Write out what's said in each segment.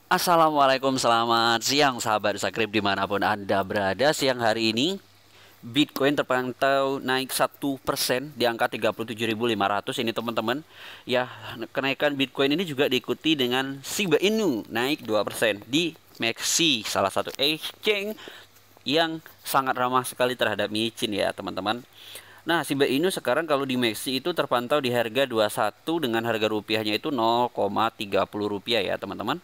Assalamualaikum, selamat siang sahabat Sakrib dimanapun Anda berada. Siang hari ini Bitcoin terpantau naik 1% di angka 37.500 ini teman-teman. Ya, kenaikan Bitcoin ini juga diikuti dengan Shiba Inu naik 2% di Maxi, salah satu exchange yang sangat ramah sekali terhadap micin ya teman-teman. Nah, Shiba Inu sekarang kalau di Maxi itu terpantau di harga 21 dengan harga rupiahnya itu 0,30 rupiah ya teman-teman.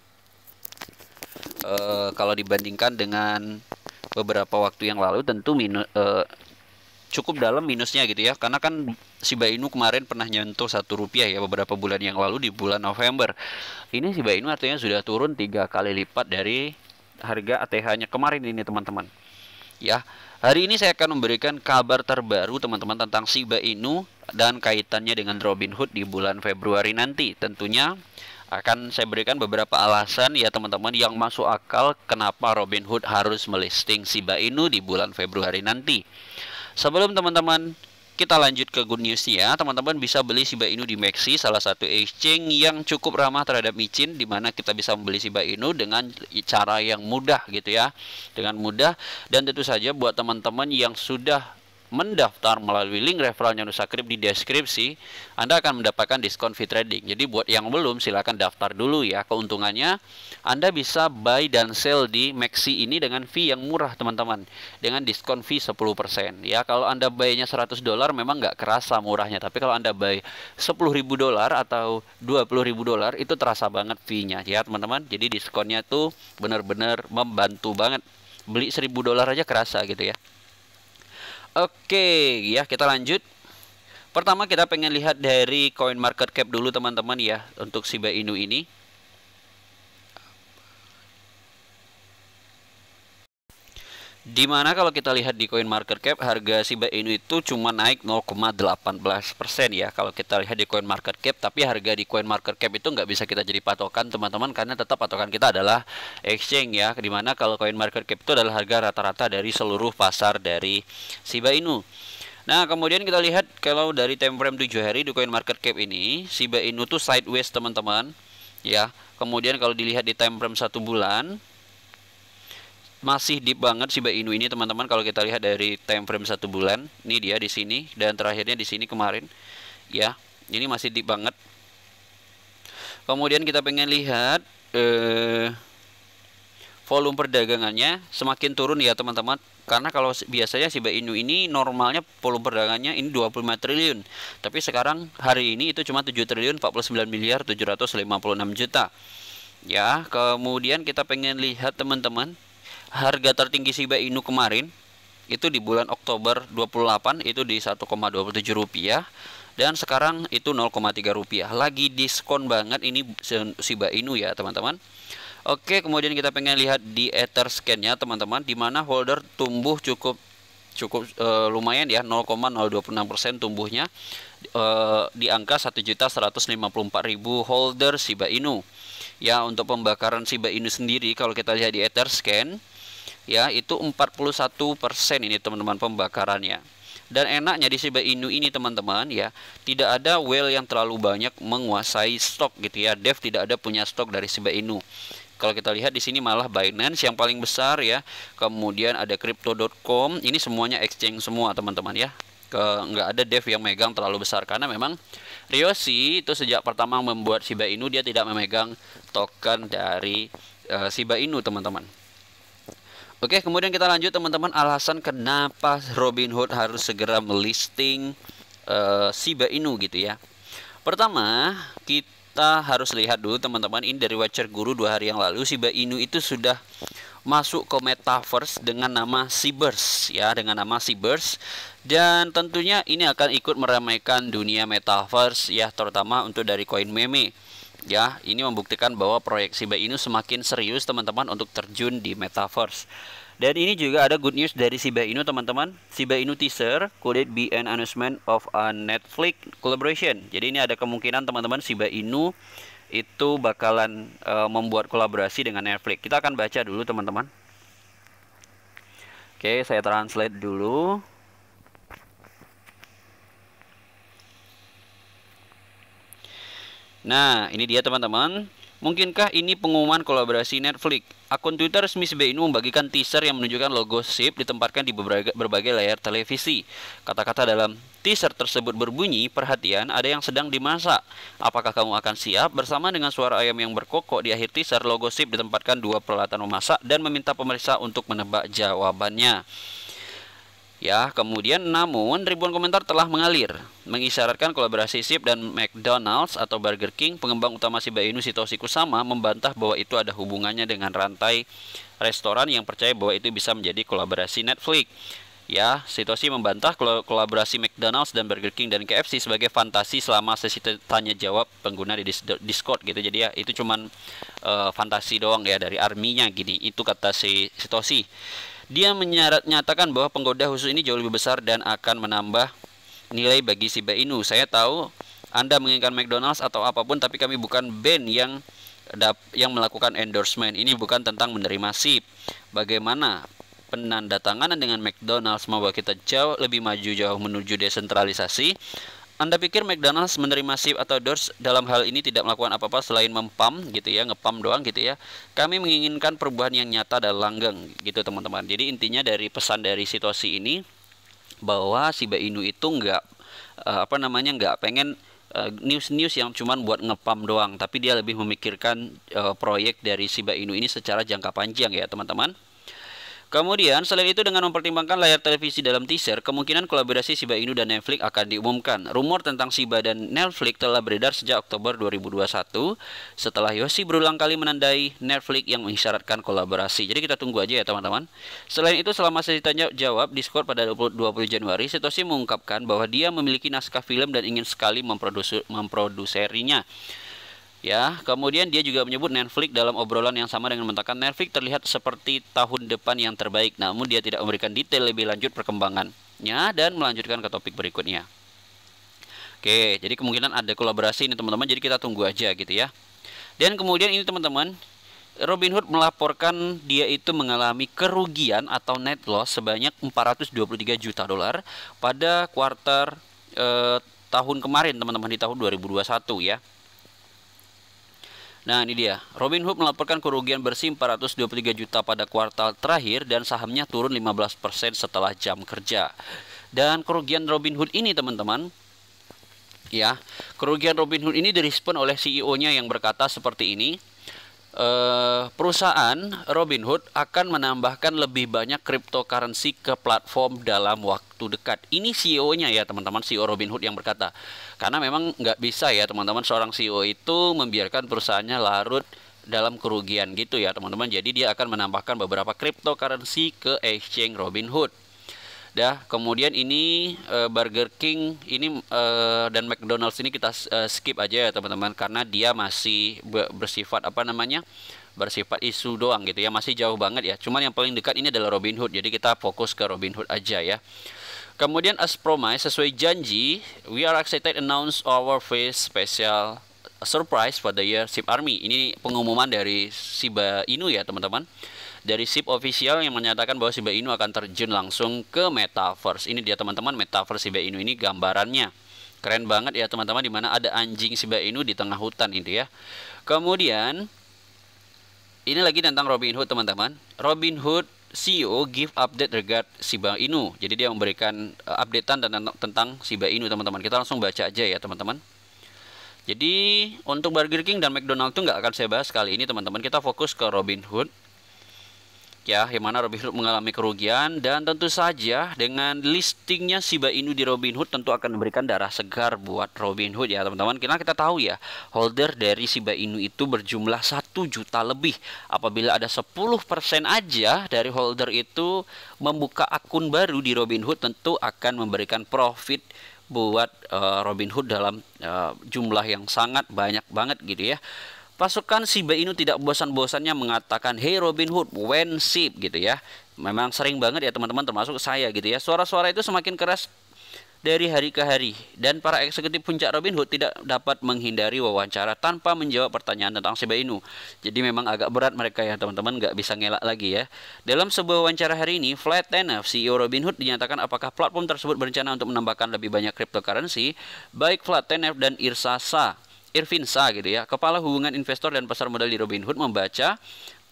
Kalau dibandingkan dengan beberapa waktu yang lalu tentu cukup dalam minusnya gitu ya, karena kan Shiba Inu kemarin pernah nyentuh 1 rupiah ya beberapa bulan yang lalu di bulan November. Ini Shiba Inu artinya sudah turun 3 kali lipat dari harga ATH-nya kemarin ini teman-teman. Ya, hari ini saya akan memberikan kabar terbaru teman-teman tentang Shiba Inu dan kaitannya dengan Robinhood di bulan Februari nanti. Tentunya akan saya berikan beberapa alasan ya teman-teman yang masuk akal kenapa Robinhood harus melisting Shiba Inu di bulan Februari nanti. Sebelum teman-teman kita lanjut ke good news ya, teman-teman bisa beli Shiba Inu di Maxi, salah satu exchange yang cukup ramah terhadap micin, di mana kita bisa membeli Shiba Inu dengan cara yang mudah gitu ya, dengan mudah. Dan tentu saja buat teman-teman yang sudah mendaftar melalui link referralnya Nusakrip di deskripsi, Anda akan mendapatkan diskon fee trading. Jadi buat yang belum silahkan daftar dulu ya. Keuntungannya Anda bisa buy dan sell di Maxi ini dengan fee yang murah teman-teman, dengan diskon fee 10% ya. Kalau Anda buy-nya $100 memang nggak kerasa murahnya, tapi kalau Anda buy $10.000 atau $20.000 itu terasa banget fee-nya ya teman-teman. Jadi diskonnya tuh benar-benar membantu banget. Beli $1.000 aja kerasa gitu ya. Oke, ya kita lanjut. Pertama kita pengen lihat dari coin market cap dulu teman-teman ya untuk Shiba Inu ini. Dimana kalau kita lihat di coin market cap harga Shiba Inu itu cuma naik 0,18% ya kalau kita lihat di coin market cap. Tapi harga di coin market cap itu nggak bisa kita jadi patokan teman-teman, karena tetap patokan kita adalah exchange ya. Dimana kalau coin market cap itu adalah harga rata-rata dari seluruh pasar dari Shiba Inu. Nah, kemudian kita lihat kalau dari time frame 7 hari di coin market cap ini, Shiba Inu tuh sideways teman-teman. Ya. Kemudian kalau dilihat di time frame 1 bulan, masih deep banget Shiba Inu ini teman-teman. Kalau kita lihat dari time frame 1 bulan, ini dia di sini dan terakhirnya di sini kemarin. Ya, ini masih deep banget. Kemudian kita pengen lihat volume perdagangannya semakin turun ya teman-teman. Karena kalau biasanya Shiba Inu ini normalnya volume perdagangannya ini 25 triliun. Tapi sekarang hari ini itu cuma 7 triliun 49 miliar 756 juta. Ya, kemudian kita pengen lihat teman-teman, harga tertinggi Shiba Inu kemarin itu di bulan Oktober 28 itu di 1,27 rupiah, dan sekarang itu 0,3 rupiah. Lagi diskon banget ini Shiba Inu ya teman-teman. Oke, kemudian kita pengen lihat di Etherscan-nya teman-teman, di mana holder tumbuh cukup lumayan ya, 0,026% tumbuhnya di angka 1.154.000 holder Shiba Inu. Ya, untuk pembakaran Shiba Inu sendiri kalau kita lihat di Etherscan ya itu 41% ini teman-teman pembakarannya. Dan enaknya di Shiba Inu ini teman-teman ya, tidak ada whale yang terlalu banyak menguasai stok gitu ya. Dev tidak ada punya stok dari Shiba Inu. Kalau kita lihat di sini malah Binance yang paling besar ya. Kemudian ada crypto.com, ini semuanya exchange semua teman-teman ya. Nggak ada dev yang megang terlalu besar, karena memang Ryoshi itu sejak pertama membuat Shiba Inu dia tidak memegang token dari Shiba Inu teman-teman. Oke, kemudian kita lanjut teman-teman, alasan kenapa Robinhood harus segera melisting Shiba Inu gitu ya. Pertama, kita harus lihat dulu teman-teman, ini dari Watcher Guru 2 hari yang lalu, Shiba Inu itu sudah masuk ke metaverse dengan nama Cyberse ya, dengan nama Cyberse. Dan tentunya ini akan ikut meramaikan dunia metaverse ya, terutama untuk dari koin meme. Ya, ini membuktikan bahwa proyek Shiba Inu semakin serius teman-teman untuk terjun di metaverse. Dan ini juga ada good news dari Shiba Inu teman-teman. Shiba Inu teaser could it be an announcement of a Netflix collaboration. Jadi ini ada kemungkinan teman-teman Shiba Inu itu bakalan membuat kolaborasi dengan Netflix. Kita akan baca dulu teman-teman. Oke, saya translate dulu. Nah, ini dia teman-teman. Mungkinkah ini pengumuman kolaborasi Netflix? Akun Twitter resmi Shiba Inu membagikan teaser yang menunjukkan logo SHIB ditempatkan di berbagai layar televisi. Kata-kata dalam teaser tersebut berbunyi, "Perhatian, ada yang sedang dimasak. Apakah kamu akan siap?" Bersama dengan suara ayam yang berkokok di akhir teaser, logo SHIB ditempatkan dua peralatan memasak dan meminta pemirsa untuk menebak jawabannya. Ya, kemudian namun ribuan komentar telah mengalir mengisyaratkan kolaborasi SHIB dan McDonald's atau Burger King. Pengembang utama Shiba Inu Satoshi Kusama membantah bahwa itu ada hubungannya dengan rantai restoran yang percaya bahwa itu bisa menjadi kolaborasi Netflix. Ya, Satoshi membantah kolaborasi McDonald's dan Burger King dan KFC sebagai fantasi selama sesi tanya jawab pengguna di Discord gitu. Jadi ya itu cuman fantasi doang ya dari arminya gini. Itu kata si Satoshi. Dia menyatakan bahwa penggoda khusus ini jauh lebih besar dan akan menambah nilai bagi Shiba Inu. Saya tahu Anda menginginkan McDonald's atau apapun, tapi kami bukan band yang melakukan endorsement. Ini bukan tentang menerima SHIB. Bagaimana penandatanganan dengan McDonald's membawa kita jauh lebih maju jauh menuju desentralisasi. Anda pikir McDonald's menerima SHIB atau Doors dalam hal ini tidak melakukan apa-apa selain mempam gitu ya, ngepam doang gitu ya. Kami menginginkan perubahan yang nyata dan langgeng gitu teman-teman. Jadi intinya dari pesan dari situasi ini bahwa Shiba Inu itu nggak nggak pengen news-news yang cuman buat ngepam doang, tapi dia lebih memikirkan proyek dari Shiba Inu ini secara jangka panjang ya teman-teman. Kemudian, selain itu dengan mempertimbangkan layar televisi dalam teaser, kemungkinan kolaborasi Shiba Inu dan Netflix akan diumumkan. Rumor tentang Shiba dan Netflix telah beredar sejak Oktober 2021, setelah Yoshi berulang kali menandai Netflix yang mengisyaratkan kolaborasi. Jadi kita tunggu aja ya teman-teman. Selain itu, selama sesi tanya jawab Discord pada 20 Januari, Satoshi mengungkapkan bahwa dia memiliki naskah film dan ingin sekali memproduserinya. Ya, kemudian dia juga menyebut Netflix dalam obrolan yang sama dengan mengatakan Netflix terlihat seperti tahun depan yang terbaik, namun dia tidak memberikan detail lebih lanjut perkembangannya dan melanjutkan ke topik berikutnya. Oke, jadi kemungkinan ada kolaborasi ini teman-teman, jadi kita tunggu aja gitu ya. Dan kemudian ini teman-teman, Robinhood melaporkan dia itu mengalami kerugian atau net loss sebanyak 423 juta dolar pada kuartal tahun kemarin teman-teman, di tahun 2021 ya. Nah ini dia, Robinhood melaporkan kerugian bersih 423 juta pada kuartal terakhir dan sahamnya turun 15% setelah jam kerja. Dan kerugian Robinhood ini teman-teman, ya, kerugian Robinhood ini direspon oleh CEO-nya yang berkata seperti ini. Perusahaan Robinhood akan menambahkan lebih banyak cryptocurrency ke platform dalam waktu dekat. Ini CEO-nya ya teman-teman, CEO Robinhood yang berkata. Karena memang nggak bisa ya teman-teman seorang CEO itu membiarkan perusahaannya larut dalam kerugian gitu ya teman-teman. Jadi dia akan menambahkan beberapa cryptocurrency ke exchange Robinhood. Kemudian ini Burger King ini dan McDonald's ini kita skip aja ya teman-teman, karena dia masih bersifat bersifat isu doang gitu ya, masih jauh banget ya. Cuman yang paling dekat ini adalah Robinhood, jadi kita fokus ke Robinhood aja ya. Kemudian as promised, sesuai janji, we are excited announce our first special surprise for the year SHIB Army. Ini pengumuman dari Shiba Inu ya teman-teman, dari SHIB official yang menyatakan bahwa Shiba Inu akan terjun langsung ke Metaverse. Ini dia teman-teman, Metaverse Shiba Inu ini gambarannya. Keren banget ya teman-teman, dimana ada anjing Shiba Inu di tengah hutan itu ya. Kemudian, ini lagi tentang Robinhood teman-teman. Robinhood CEO give update regard Shiba Inu. Jadi dia memberikan updatean tentang Shiba Inu teman-teman. Kita langsung baca aja ya teman-teman. Jadi untuk Burger King dan McDonald itu nggak akan saya bahas kali ini teman-teman. Kita fokus ke Robinhood. Ya, yang mana Robinhood mengalami kerugian, dan tentu saja dengan listingnya Shiba Inu di Robinhood tentu akan memberikan darah segar buat Robinhood ya teman-teman. Karena kita tahu ya, holder dari Shiba Inu itu berjumlah 1 juta lebih. Apabila ada 10% aja dari holder itu membuka akun baru di Robinhood, tentu akan memberikan profit buat Robinhood dalam jumlah yang sangat banyak banget gitu ya. Pasukan Shiba Inu tidak bosan-bosannya mengatakan, "Hey Robinhood, when SHIB," gitu ya. Memang sering banget ya teman-teman, termasuk saya gitu ya. Suara-suara itu semakin keras dari hari ke hari, dan para eksekutif puncak Robinhood tidak dapat menghindari wawancara tanpa menjawab pertanyaan tentang Shiba Inu. Jadi memang agak berat mereka ya teman-teman, nggak bisa ngelak lagi ya. Dalam sebuah wawancara hari ini, Vlad Tenev, CEO Robinhood, dinyatakan apakah platform tersebut berencana untuk menambahkan lebih banyak cryptocurrency. Baik Vlad Tenev dan Irsa Shah, Irvinsa gitu ya, Kepala Hubungan Investor dan Pasar Modal di Robinhood membaca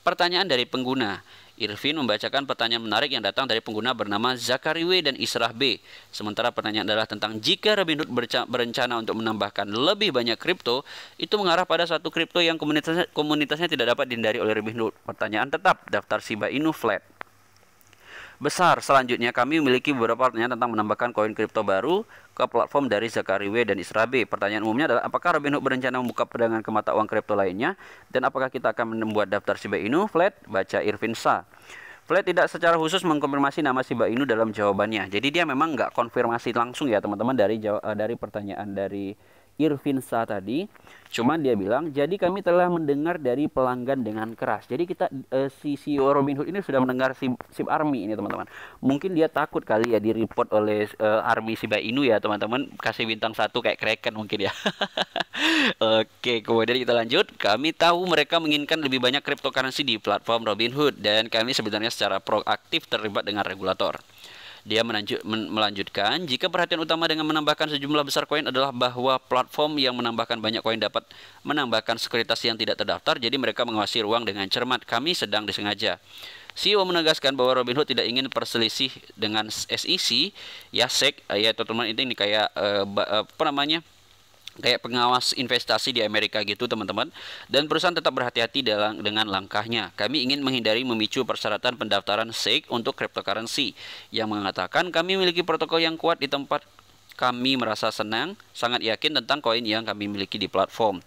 pertanyaan dari pengguna. Irvin membacakan pertanyaan menarik yang datang dari pengguna bernama Zakari W dan Israh B. Sementara pertanyaan adalah tentang jika Robinhood berencana untuk menambahkan lebih banyak kripto, itu mengarah pada satu kripto yang komunitasnya tidak dapat dihindari oleh Robinhood. Pertanyaan tetap, daftar Shiba Inu flat. Besar, selanjutnya kami memiliki beberapa pertanyaan tentang menambahkan koin kripto baru ke platform dari Zakari W dan Isra B. Pertanyaan umumnya adalah apakah Robinhood berencana membuka perdagangan ke mata uang kripto lainnya, dan apakah kita akan membuat daftar Shiba Inu flat, baca Irvin Sa. Flat tidak secara khusus mengkonfirmasi nama Shiba Inu dalam jawabannya. Jadi dia memang nggak konfirmasi langsung ya teman-teman dari pertanyaan dari Irvin Sa tadi. Cuma dia bilang, jadi kami telah mendengar dari pelanggan dengan keras. Jadi kita si CEO Robinhood ini sudah mendengar SIB Army ini teman-teman. Mungkin dia takut kali ya di-report oleh Army Shiba Inu ya teman-teman. Kasih bintang 1 kayak Kraken mungkin ya. Oke, kemudian kita lanjut. Kami tahu mereka menginginkan lebih banyak cryptocurrency di platform Robinhood, dan kami sebenarnya secara proaktif terlibat dengan regulator. Dia melanjutkan, jika perhatian utama dengan menambahkan sejumlah besar koin adalah bahwa platform yang menambahkan banyak koin dapat menambahkan sekuritas yang tidak terdaftar, jadi mereka mengawasi ruang dengan cermat. Kami sedang disengaja. CEO menegaskan bahwa Robinhood tidak ingin perselisih dengan SEC, ya SEC, ya teman-teman, ini kayak apa namanya? Kayak pengawas investasi di Amerika gitu teman-teman, dan perusahaan tetap berhati-hati dengan langkahnya. Kami ingin menghindari memicu persyaratan pendaftaran SEC untuk cryptocurrency yang mengatakan kami memiliki protokol yang kuat di tempat kami merasa sangat yakin tentang koin yang kami miliki di platform,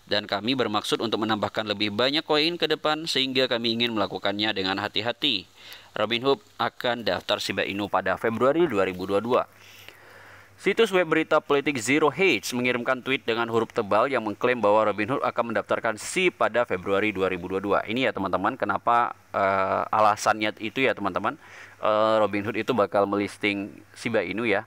dan kami bermaksud untuk menambahkan lebih banyak koin ke depan sehingga kami ingin melakukannya dengan hati-hati. Robinhood akan daftar Shiba Inu pada Februari 2022. Situs web berita politik Zero Hedge mengirimkan tweet dengan huruf tebal yang mengklaim bahwa Robinhood akan mendaftarkan SHIB pada Februari 2022. Ini ya teman-teman, kenapa alasannya itu ya teman-teman, Robinhood itu bakal melisting Shiba Inu ya.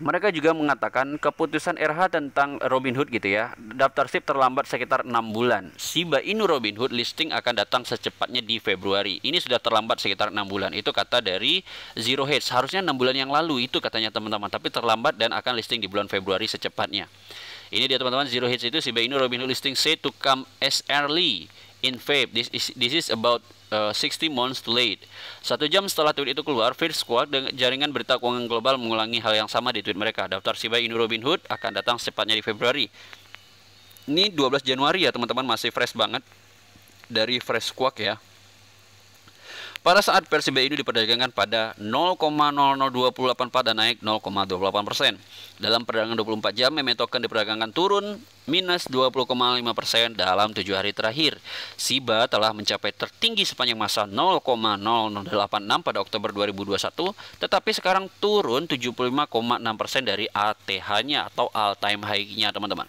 Mereka juga mengatakan keputusan RH tentang Robinhood gitu ya, daftar SHIB terlambat sekitar 6 bulan. Shiba Inu Robinhood listing akan datang secepatnya di Februari. Ini sudah terlambat sekitar 6 bulan. Itu kata dari Zero Hedge. Harusnya 6 bulan yang lalu itu katanya teman-teman, tapi terlambat dan akan listing di bulan Februari secepatnya. Ini dia teman-teman, Zero Hedge itu Shiba Inu Robinhood listing said to come as early in Feb. This is about 60 months too late. 1 jam setelah tweet itu keluar, Fear Squad dengan jaringan berita keuangan global mengulangi hal yang sama di tweet mereka. Daftar Shiba Inu Robinhood akan datang secepatnya di Februari. Ini 12 Januari ya teman-teman, masih fresh banget dari Fresh Squad ya. Pada saat per Shiba Inu diperdagangkan pada 0,00284 dan naik 0,28%. Dalam perdagangan 24 jam, meme token diperdagangkan turun minus 20,5% dalam 7 hari terakhir. SHIBA telah mencapai tertinggi sepanjang masa 0,0086 pada Oktober 2021, tetapi sekarang turun 75,6% dari ATH-nya atau all time high-nya teman-teman.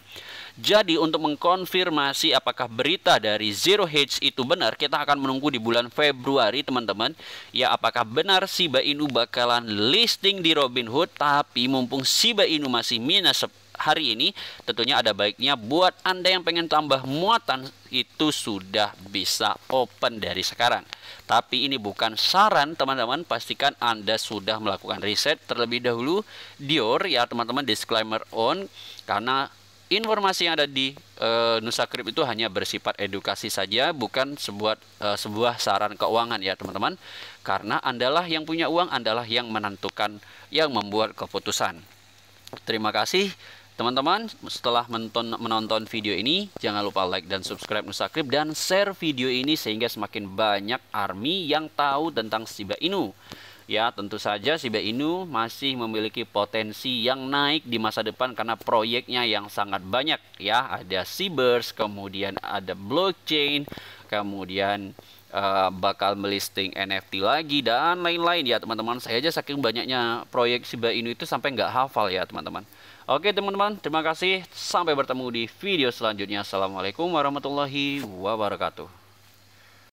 Jadi untuk mengkonfirmasi apakah berita dari Zero Hedge itu benar, kita akan menunggu di bulan Februari teman-teman. Ya, apakah benar Shiba Inu bakalan listing di Robinhood, tapi mumpung Shiba Inu masih minus hari ini, tentunya ada baiknya buat Anda yang pengen tambah muatan itu sudah bisa open dari sekarang. Tapi ini bukan saran teman-teman, pastikan Anda sudah melakukan riset terlebih dahulu. Dior ya teman-teman, disclaimer on, karena informasi yang ada di Nusa Krip itu hanya bersifat edukasi saja, bukan sebuah saran keuangan ya teman-teman. Karena Andalah yang punya uang, Andalah yang menentukan, yang membuat keputusan. Terima kasih teman-teman. Setelah menonton video ini, jangan lupa like dan subscribe Nusa Krip dan share video ini sehingga semakin banyak army yang tahu tentang Shiba Inu. Ya, tentu saja Shiba Inu masih memiliki potensi yang naik di masa depan karena proyeknya yang sangat banyak ya. Ada Seaburst, kemudian ada blockchain, kemudian bakal melisting NFT lagi dan lain-lain ya teman-teman. Saya aja saking banyaknya proyek Shiba Inu itu sampai nggak hafal ya teman-teman. Oke teman-teman, terima kasih. Sampai bertemu di video selanjutnya. Assalamualaikum warahmatullahi wabarakatuh.